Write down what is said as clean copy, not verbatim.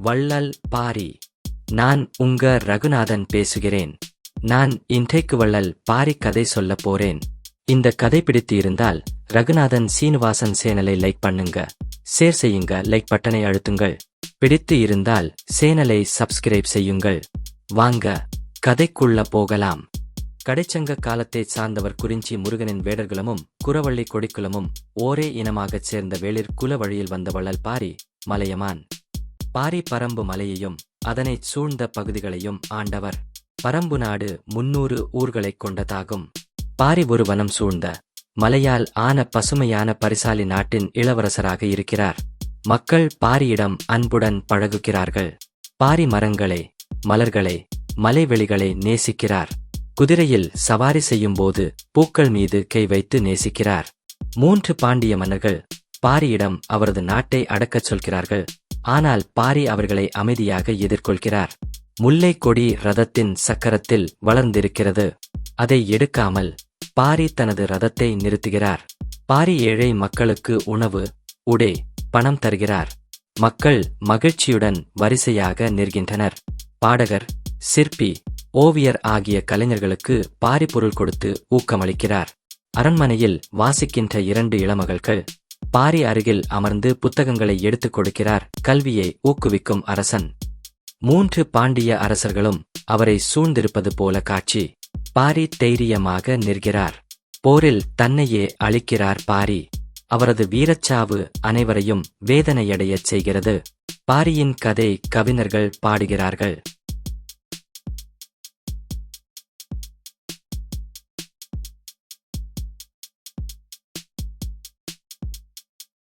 வள்ளல் பாரி. நான் உங்க ரகுநாதன் பேசுகிறேன். நான் இன்றைக்கு வள்ளல் பாரி கதை சொல்ல போறேன். இந்த கதை பிடித்து இருந்தால் ரகுநாதன் சீனிவாசன் சேனலை லைக் பண்ணுங்க, ஷேர் செய்யுங்க, லைக் பட்டனை அழுத்துங்கள். பிடித்து இருந்தால் சேனலை சப்ஸ்கிரைப் செய்யுங்கள். வாங்க கதைக்குள்ள போகலாம். கடைச்சங்க காலத்தைச் சார்ந்தவர் குறிஞ்சி முருகனின் வேடர்களுமும் குறவள்ளி கொடிக்குலமும் ஓரே இனமாகச் சேர்ந்த வேளிர் குல வழியில் வந்த வள்ளல் பாரி மலையமான். பாரி பரம்பு மலையையும் அதனைச் சூழ்ந்த பகுதிகளையும் ஆண்டவர். பரம்பு நாடு 300 ஊர்களைக் கொண்டதாகும். பாரி ஒரு வனம் சூழ்ந்த மலையால் ஆன பசுமையான பரிசாலி நாட்டின் இளவரசராக இருக்கிறார். மக்கள் பாரியிடம் அன்புடன் பழகுகிறார்கள். பாரி மரங்களை, மலர்களை, மலைவெளிகளை நேசிக்கிறார். குதிரையில் சவாரி செய்யும்போது பூக்கள் மீது கை வைத்து நேசிக்கிறார். 3 பாண்டிய மன்னர்கள் பாரியிடம் அவரது நாட்டை அடக்கச் சொல்கிறார்கள். ஆனால் பாரி அவர்களை அமைதியாக எதிர்கொள்கிறார். முல்லை கொடி ரதத்தின் சக்கரத்தில் வளர்ந்திருக்கிறது. அதை எடுக்காமல் பாரி தனது ரதத்தை நிறுத்துகிறார். பாரி ஏழை மக்களுக்கு உணவு, உடை, பணம் தருகிறார். மக்கள் மகிழ்ச்சியுடன் வரிசையாக நிற்கின்றனர். பாடகர், சிற்பி, ஓவியர் ஆகிய கலைஞர்களுக்கு பாரி பொருள் கொடுத்து ஊக்கமளிக்கிறார். அரண்மனையில் வாசிக்கின்ற 2 இளமகள்கள் பாரி அருகில் அமர்ந்து புத்தகங்களை எடுத்துக் கொடுக்கிறார். கல்வியை ஊக்குவிக்கும் அரசன். 3 பாண்டிய அரசர்களும் அவரை சூழ்ந்திருப்பது போல காட்சி. பாரி தைரியமாக நிற்கிறார். போரில் தன்னையே அளிக்கிறார் பாரி. அவரது வீரச்சாவு அனைவரையும் வேதனையடையச் செய்கிறது. பாரியின் கதை கவிஞர்கள் பாடுகிறார்கள்.